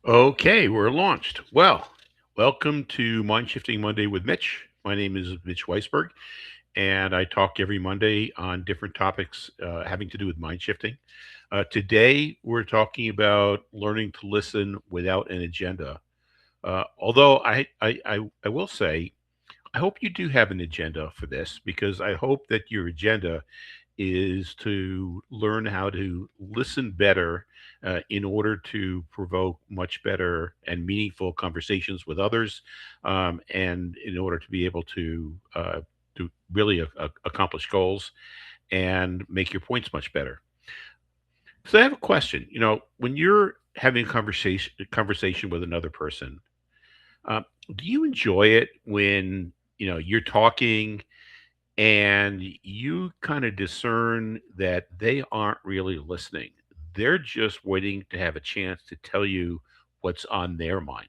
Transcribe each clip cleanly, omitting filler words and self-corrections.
Okay, we're launched. Well, welcome to Mind Shifting Monday with Mitch. My name is Mitch Weisberg, and I talk every Monday on different topics having to do with mind shifting. Today, we're talking about learning to listen without an agenda. Although I will say, I hope you do have an agenda for this because I hope that your agenda is to learn how to listen better in order to provoke much better and meaningful conversations with others, and in order to be able to really accomplish goals and make your points much better. So I have a question. When you're having a conversation with another person, um, do you enjoy it when you're talking and you kind of discern that they aren't really listening? They're just waiting to have a chance to tell you what's on their mind.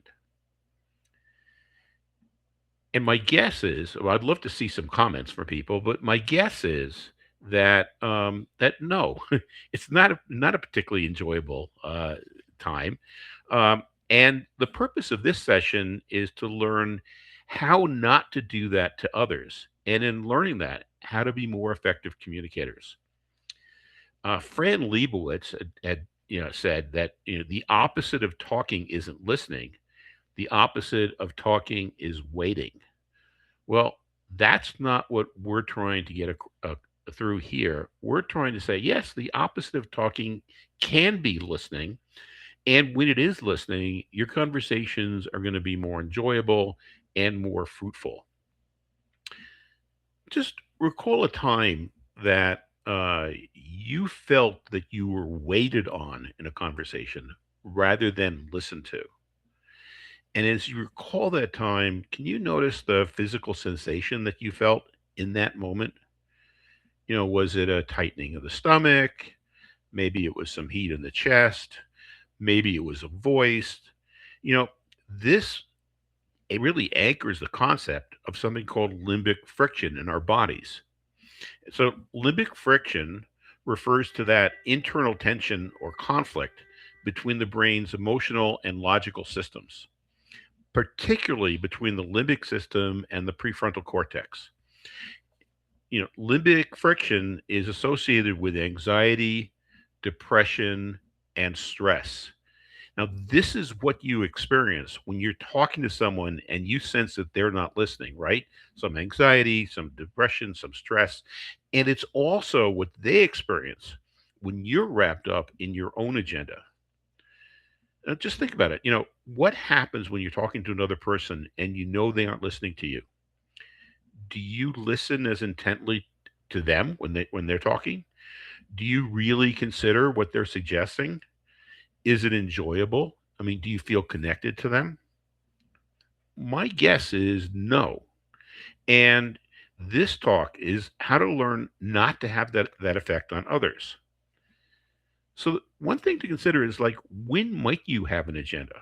And my guess is, well, I'd love to see some comments from people, but my guess is that no, it's not a particularly enjoyable time. And the purpose of this session is to learn how not to do that to others, and in learning that, how to be more effective communicators. Fran Lebowitz had said that the opposite of talking isn't listening. The opposite of talking is waiting. Well, that's not what we're trying to get through here. We're trying to say, yes, the opposite of talking can be listening. And when it is listening, your conversations are going to be more enjoyable and more fruitful. Just recall a time that you felt that you were waited on in a conversation rather than listened to. And as you recall that time, can you notice the physical sensation that you felt in that moment? Was it a tightening of the stomach? Maybe it was some heat in the chest. Maybe it was a voice. You know, this it really anchors the concept of something called limbic friction in our bodies. So, limbic friction refers to that internal tension or conflict between the brain's emotional and logical systems, particularly between the limbic system and the prefrontal cortex. Limbic friction is associated with anxiety, depression, and stress. Now, this is what you experience when you're talking to someone and you sense that they're not listening, right? Some anxiety, some depression, some stress. And it's also what they experience when you're wrapped up in your own agenda. Just think about it. What happens when you're talking to another person and you know they aren't listening to you? Do you listen as intently to them when they're talking? Do you really consider what they're suggesting? Is it enjoyable? I mean, do you feel connected to them? My guess is no. And this talk is how to learn not to have that effect on others. So one thing to consider is, like, when might you have an agenda?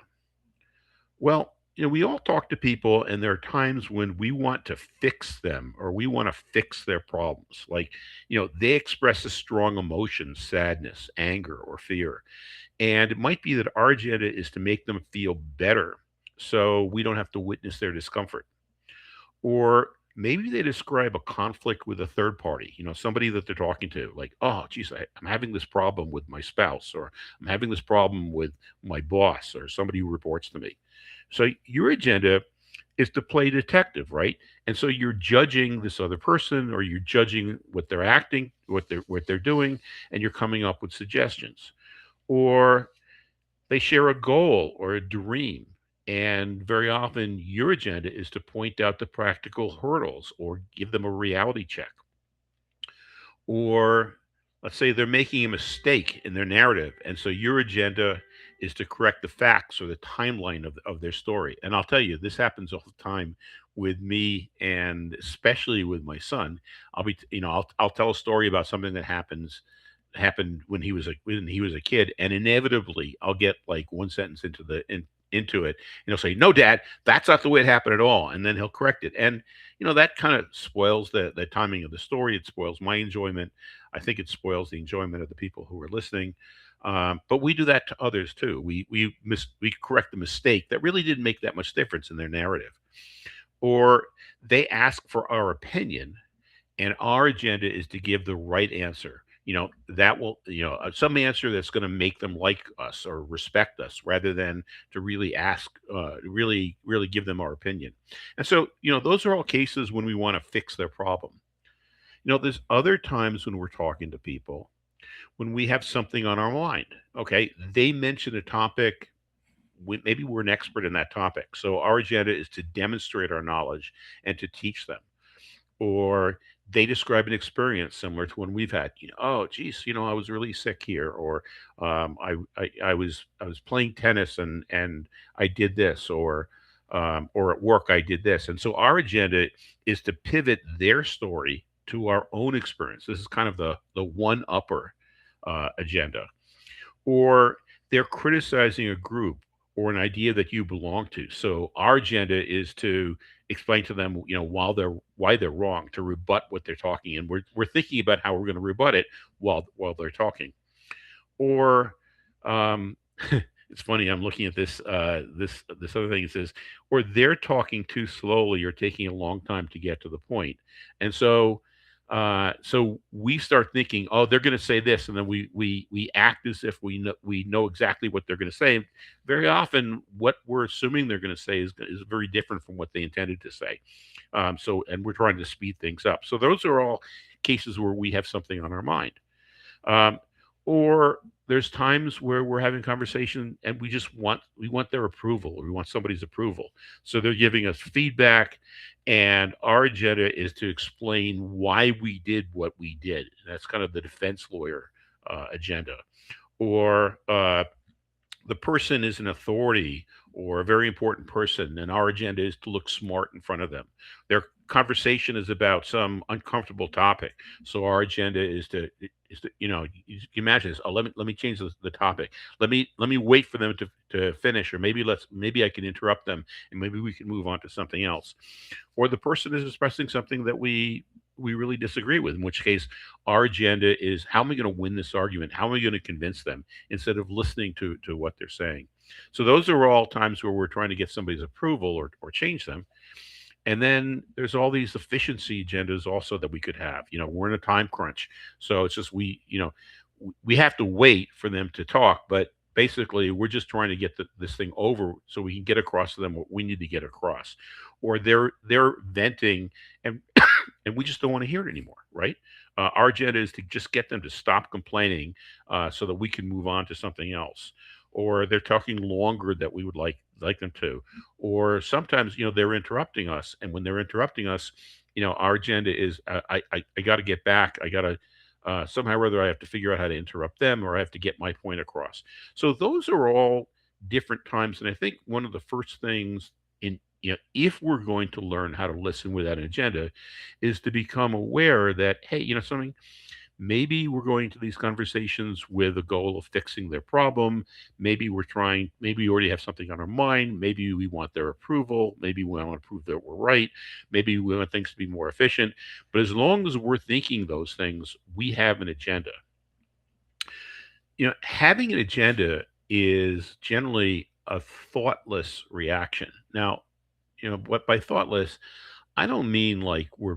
Well, we all talk to people, and there are times when we want to fix them or we want to fix their problems. Like, they express a strong emotion, sadness, anger, or fear. And it might be that our agenda is to make them feel better so we don't have to witness their discomfort. Or maybe they describe a conflict with a third party, somebody that they're talking to, like, oh, geez, I'm having this problem with my spouse, or I'm having this problem with my boss, or somebody who reports to me. So your agenda is to play detective, right? And so you're judging this other person, or you're judging what they're acting, what they're doing, and you're coming up with suggestions. Or they share a goal or a dream. And very often, your agenda is to point out the practical hurdles or give them a reality check. Or let's say they're making a mistake in their narrative. And so your agenda is to correct the facts or the timeline of their story. And I'll tell you, this happens all the time with me, and especially with my son. I'll tell a story about something that happened when he was a kid, and inevitably I'll get like one sentence into it, and he'll say, "No, Dad, that's not the way it happened at all," and then he'll correct it, and that kind of spoils the timing of the story. It spoils my enjoyment. I think it spoils the enjoyment of the people who are listening. But we do that to others too. We correct the mistake that really didn't make that much difference in their narrative, or they ask for our opinion, and our agenda is to give the right answer. That will, some answer that's going to make them like us or respect us, rather than to really ask, really give them our opinion. And so, those are all cases when we want to fix their problem. There's other times when we're talking to people when we have something on our mind. Okay, they mention a topic. Maybe we're an expert in that topic. So our agenda is to demonstrate our knowledge and to teach them. Or they describe an experience similar to one we've had. Oh, geez, I was really sick here, or I was playing tennis and I did this, or at work I did this. And so our agenda is to pivot their story to our own experience. This is kind of the one upper agenda. Or they're criticizing a group or an idea that you belong to. So our agenda is to explain to them, why they're wrong, to rebut what they're talking, and we're thinking about how we're going to rebut it while they're talking. Or um, it's funny. I'm looking at this other thing. It says, or they're talking too slowly or taking a long time to get to the point, and so we start thinking, oh, they're going to say this, and then we act as if we know exactly what they're going to say. Very often, what we're assuming they're going to say is very different from what they intended to say. And we're trying to speed things up. So those are all cases where we have something on our mind. Um, or there's times where we're having conversation and we want their approval, or we want somebody's approval. So they're giving us feedback, and our agenda is to explain why we did what we did. That's kind of the defense lawyer agenda. Or the person is an authority or a very important person, and our agenda is to look smart in front of them. Their conversation is about some uncomfortable topic, so our agenda is to you can imagine this. Oh, let me change the topic. Let me wait for them to finish, or maybe I can interrupt them, and maybe we can move on to something else. Or the person is expressing something that we really disagree with, in which case our agenda is, how am I going to win this argument? How am I going to convince them, instead of listening to what they're saying? So those are all times where we're trying to get somebody's approval, or change them. And then there's all these efficiency agendas also that we could have. We're in a time crunch. So it's just we have to wait for them to talk, but basically we're just trying to get this thing over so we can get across to them what we need to get across. Or they're venting, and and we just don't want to hear it anymore, right? Our agenda is to just get them to stop complaining, so that we can move on to something else. Or they're talking longer that we would like them to. Or sometimes, they're interrupting us, and when they're interrupting us, our agenda is, I got to get back. I got to, somehow or other, I have to figure out how to interrupt them, or I have to get my point across. So those are all different times, and I think one of the first things, if we're going to learn how to listen without an agenda, is to become aware that, hey, something, maybe we're going to these conversations with a goal of fixing their problem. Maybe we already have something on our mind. Maybe we want their approval. Maybe we want to prove that we're right. Maybe we want things to be more efficient. But as long as we're thinking those things, we have an agenda. Having an agenda is generally a thoughtless reaction. Now, what by thoughtless, I don't mean like we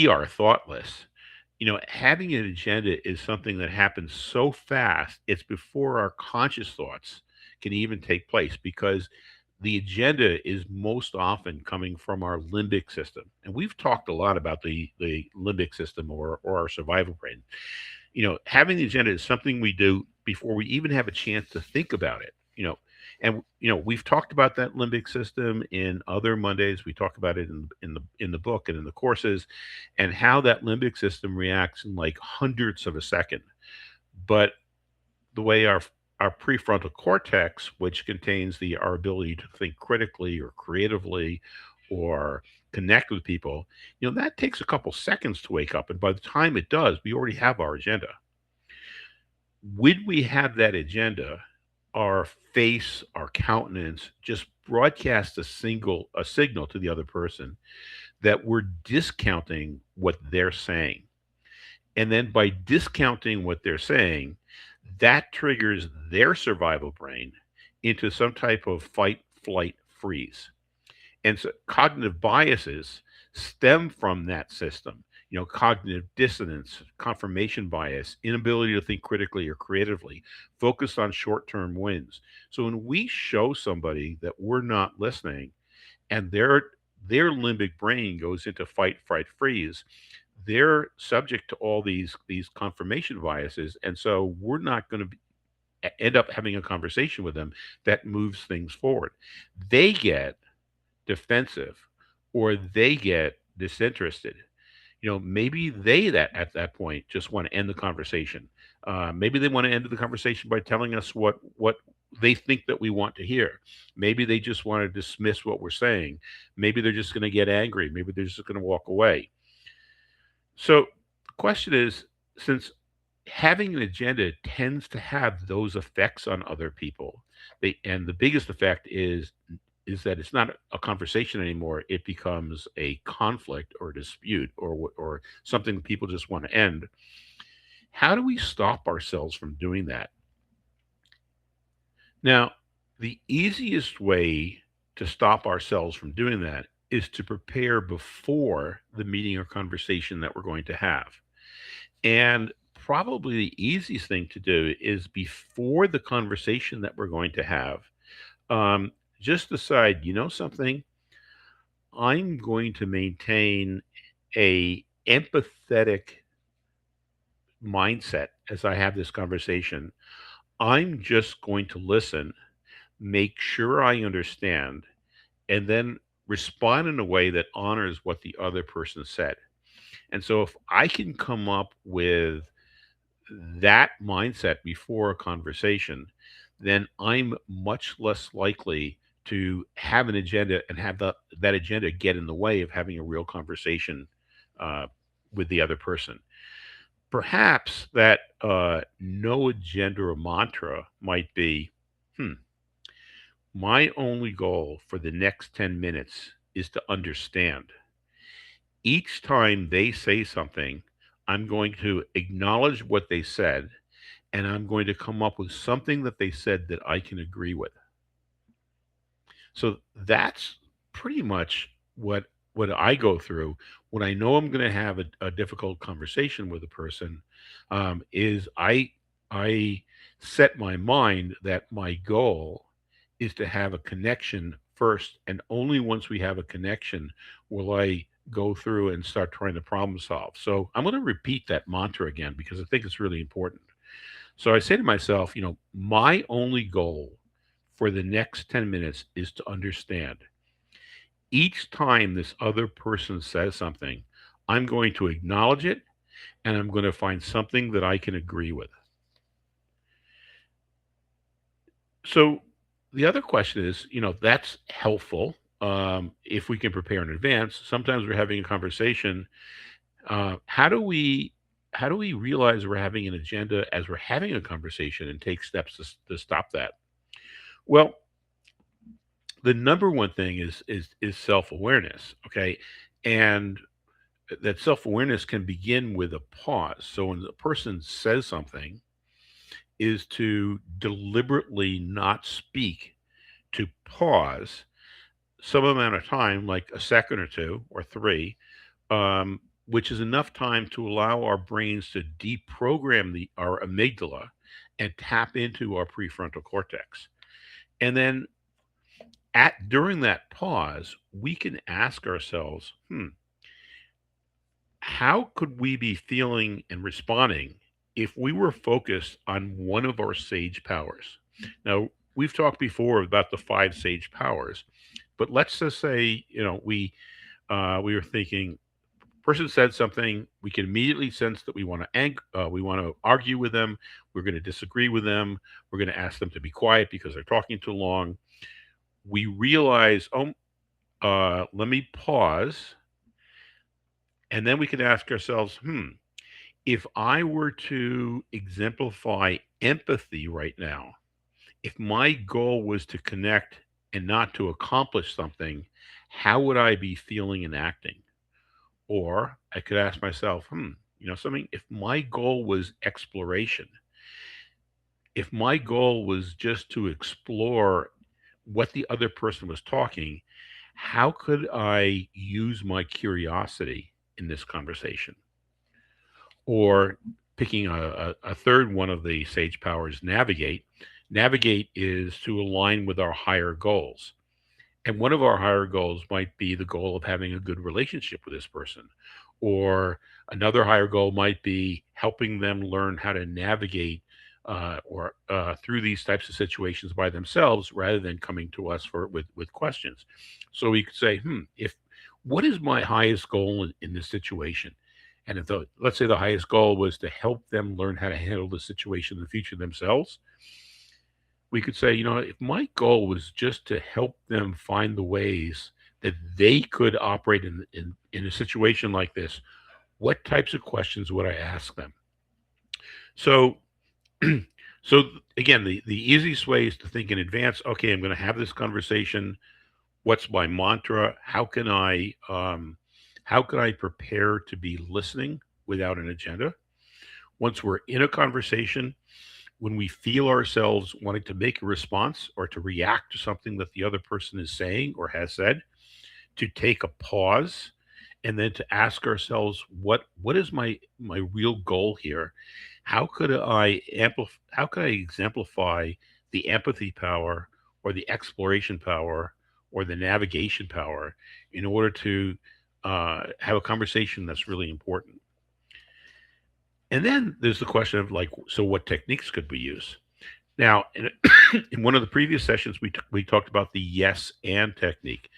are thoughtless. Having an agenda is something that happens so fast, it's before our conscious thoughts can even take place, because the agenda is most often coming from our limbic system. And we've talked a lot about the limbic system, or our survival brain. Having the agenda is something we do before we even have a chance to think about it. And we've talked about that limbic system in other Mondays. We talk about it in the book and in the courses, and how that limbic system reacts in like hundredths of a second. But the way our prefrontal cortex, which contains our ability to think critically or creatively, or connect with people, that takes a couple seconds to wake up. And by the time it does, we already have our agenda. When we have that agenda, our face, our countenance just broadcasts a signal to the other person that we're discounting what they're saying. And then by discounting what they're saying, that triggers their survival brain into some type of fight, flight, freeze. And so cognitive biases stem from that system. Cognitive dissonance, confirmation bias, inability to think critically or creatively, focused on short term wins. So when we show somebody that we're not listening and their limbic brain goes into fight, fright, freeze, they're subject to all these confirmation biases. And so we're not going to end up having a conversation with them that moves things forward. They get defensive or they get disinterested. Maybe they that at that point just want to end the conversation. Maybe they want to end the conversation by telling us what they think that we want to hear. Maybe they just want to dismiss what we're saying. Maybe they're just going to get angry. Maybe they're just going to walk away. So the question is, since having an agenda tends to have those effects on other people, and the biggest effect is that it's not a conversation anymore. It becomes a conflict or a dispute or something that people just want to end. How do we stop ourselves from doing that? Now, the easiest way to stop ourselves from doing that is to prepare before the meeting or conversation that we're going to have. And probably the easiest thing to do is before the conversation that we're going to have, um, just decide, something, I'm going to maintain a empathetic mindset as I have this conversation. I'm just going to listen, make sure I understand, and then respond in a way that honors what the other person said. And so if I can come up with that mindset before a conversation, then I'm much less likely to have an agenda and have that agenda get in the way of having a real conversation uh, with the other person. Perhaps that no agenda or mantra might be, hmm, my only goal for the next 10 minutes is to understand. Each time they say something, I'm going to acknowledge what they said and I'm going to come up with something that they said that I can agree with. So that's pretty much what I go through when I know I'm going to have a difficult conversation with a person. Is I set my mind that my goal is to have a connection first, and only once we have a connection will I go through and start trying to problem solve. So I'm going to repeat that mantra again because I think it's really important. So I say to myself, my only goal for the next 10 minutes is to understand. Each time this other person says something, I'm going to acknowledge it and I'm going to find something that I can agree with. So the other question is, that's helpful if we can prepare in advance. Sometimes we're having a conversation. How do we realize we're having an agenda as we're having a conversation and take steps to stop that? Well, the number one thing is self-awareness, okay? And that self-awareness can begin with a pause. So when the person says something, is to deliberately not speak, to pause some amount of time, like a second or two or three, which is enough time to allow our brains to deprogram our amygdala and tap into our prefrontal cortex. And then at during that pause, we can ask ourselves, how could we be feeling and responding if we were focused on one of our sage powers? Now, we've talked before about the five sage powers, but let's just say, we were thinking, person said something, we can immediately sense that we want to argue with them, we're going to disagree with them, we're going to ask them to be quiet because they're talking too long. We realize, oh, let me pause, and then we can ask ourselves, if I were to exemplify empathy right now, if my goal was to connect and not to accomplish something, how would I be feeling and acting? Or I could ask myself, Something, if my goal was exploration, if my goal was just to explore what the other person was talking, how could I use my curiosity in this conversation? Or picking a third one of the sage powers, navigate. Navigate is to align with our higher goals. And one of our higher goals might be the goal of having a good relationship with this person. Or another higher goal might be helping them learn how to navigate or through these types of situations by themselves rather than coming to us with questions. So we could say, if what is my highest goal in this situation? And if let's say the highest goal was to help them learn how to handle the situation in the future themselves, we could say, if my goal was just to help them find the ways that they could operate in a situation like this, what types of questions would I ask them? So, so again, the easiest way is to think in advance. Okay, I'm going to have this conversation. What's my mantra? How can I prepare to be listening without an agenda? Once we're in a conversation, when we feel ourselves wanting to make a response or to react to something that the other person is saying or has said, to take a pause and then to ask ourselves, what is my real goal here? How could I exemplify the empathy power or the exploration power or the navigation power in order to have a conversation that's really important? And then there's the question of, like, so what techniques could we use? Now, in one of the previous sessions, we talked about the yes and technique.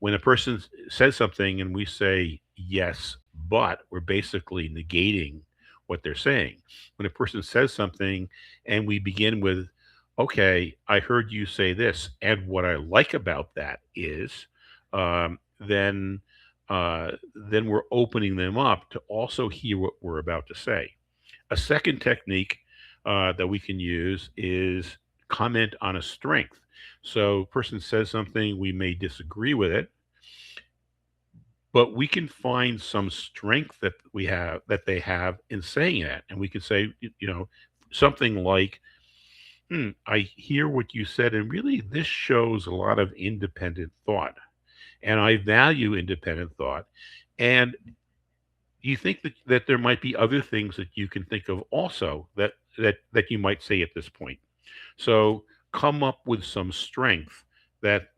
When a person says something and we say yes, but we're basically negating what they're saying. When a person says something and we begin with, "Okay, I heard you say this, and what I like about that is," then we're opening them up to also hear what we're about to say. A second technique that we can use is comment on a strength. So, person says something, we may disagree with it, but we can find some strength that they have in saying that, and we can say, something like, I hear what you said, and really, this shows a lot of independent thought, and I value independent thought. And you think that there might be other things that you can think of also that you might say at this point. So come up with some strength that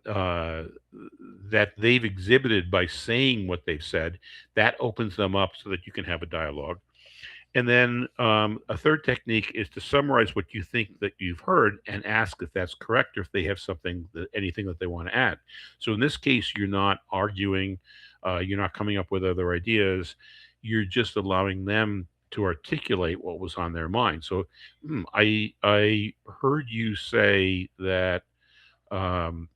they've exhibited by saying what they've said. That opens them up so that you can have a dialogue. And then a third technique is to summarize what you think that you've heard and ask if that's correct or if they have anything that they want to add. So in this case, you're not arguing, you're not coming up with other ideas, you're just allowing them to articulate what was on their mind. So I heard you say that um,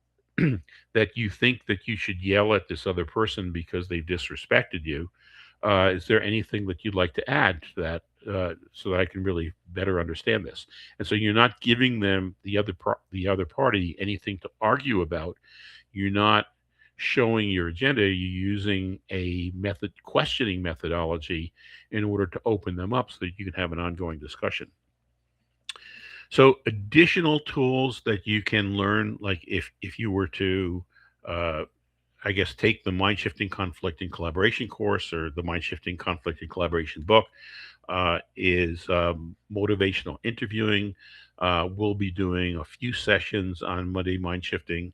that you think that you should yell at this other person because they've disrespected you. Is there anything that you'd like to add to that so that I can really better understand this? And so you're not giving them the other party anything to argue about. You're not showing your agenda. You're using a questioning methodology in order to open them up so that you can have an ongoing discussion. So additional tools that you can learn, like if you were to, uh, I guess, take the Mind Shifting Conflict and Collaboration course or the Mind Shifting Conflict and Collaboration book, is motivational interviewing. We'll be doing a few sessions on Monday Mind Shifting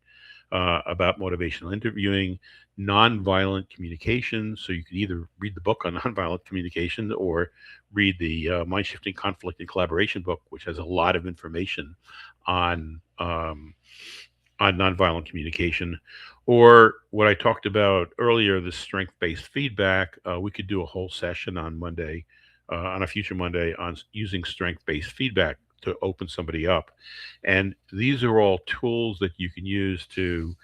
about motivational interviewing, nonviolent communication. So you can either read the book on nonviolent communication or read the Mind Shifting Conflict and Collaboration book, which has a lot of information on nonviolent communication. Or what I talked about earlier, the strength-based feedback. We could do a whole session on Monday, on a future Monday, on using strength-based feedback to open somebody up. And these are all tools that you can use to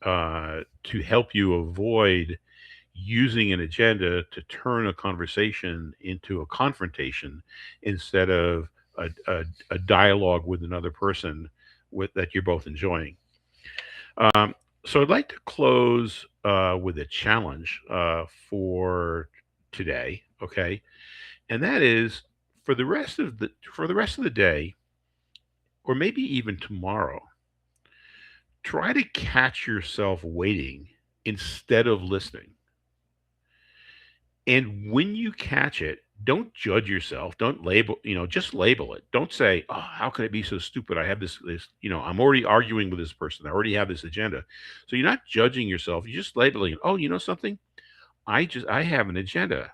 help you avoid using an agenda to turn a conversation into a confrontation instead of a dialogue with another person that you're both enjoying. So I'd like to close with a challenge for today, okay? And that is for the rest of the day, or maybe even tomorrow, try to catch yourself waiting instead of listening. And when you catch it, don't judge yourself. Don't label, just label it. Don't say, "Oh, how can it be so stupid? I have I'm already arguing with this person. I already have this agenda." So you're not judging yourself. You're just labeling, "Oh, you know something? I have an agenda."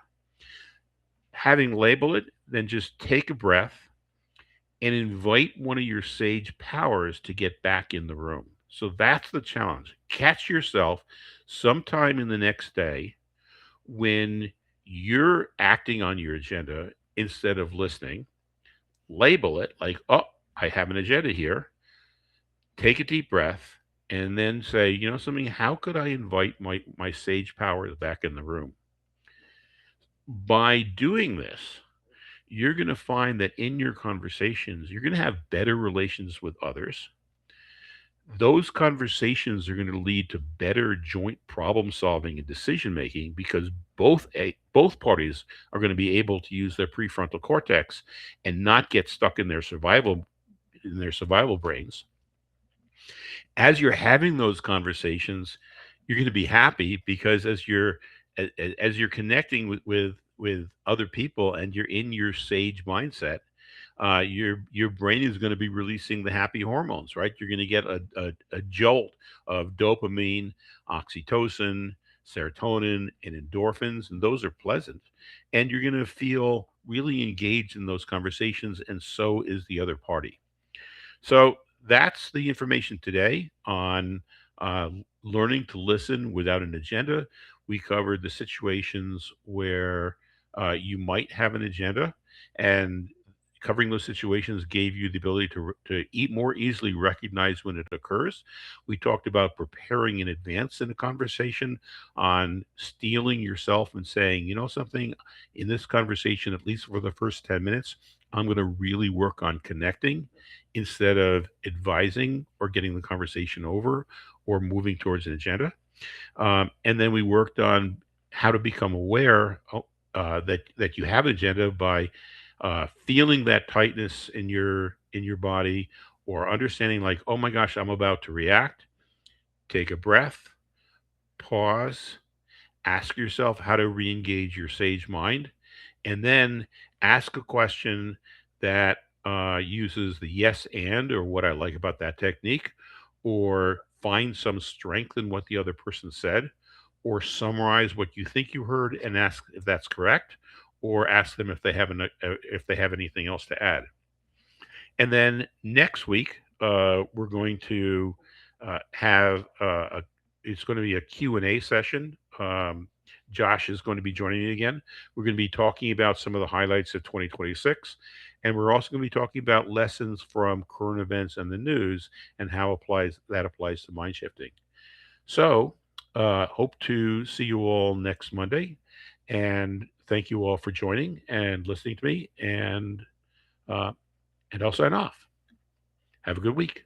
Having labeled it, then just take a breath and invite one of your sage powers to get back in the room. So that's the challenge. Catch yourself sometime in the next day when you're acting on your agenda instead of listening. Label it like, oh, I have an agenda here. Take a deep breath and then say, you know something, how could I invite my sage powers back in the room? By doing this, you're going to find that in your conversations, you're going to have better relations with others. Those conversations are going to lead to better joint problem solving and decision making because both parties are going to be able to use their prefrontal cortex and not get stuck in their survival brains. As you're having those conversations, you're going to be happy because as you're connecting with other people and you're in your sage mindset, your brain is going to be releasing the happy hormones, right? You're going to get a jolt of dopamine, oxytocin, serotonin, and endorphins, and those are pleasant. And you're going to feel really engaged in those conversations, and so is the other party. So that's the information today on uh, learning to listen without an agenda. We covered the situations where you might have an agenda, and covering those situations gave you the ability to eat more easily recognize when it occurs. We talked about preparing in advance in a conversation, on stealing yourself and saying, you know something, in this conversation, at least for the first 10 minutes, I'm going to really work on connecting instead of advising or getting the conversation over or moving towards an agenda. And then we worked on how to become aware that you have an agenda by feeling that tightness in your body, or understanding like, oh my gosh, I'm about to react. Take a breath, pause, ask yourself how to re-engage your sage mind, and then ask a question that uses the yes and, or what I like about that technique, or find some strength in what the other person said, or summarize what you think you heard and ask if that's correct, or ask them if they have anything else to add. And then next week, we're going to have it's going to be a Q&A session. Josh is going to be joining me again. We're going to be talking about some of the highlights of 2026. And we're also going to be talking about lessons from current events and the news and how applies to mind shifting. So, hope to see you all next Monday. And thank you all for joining and listening to me. Uh, and I'll sign off. Have a good week.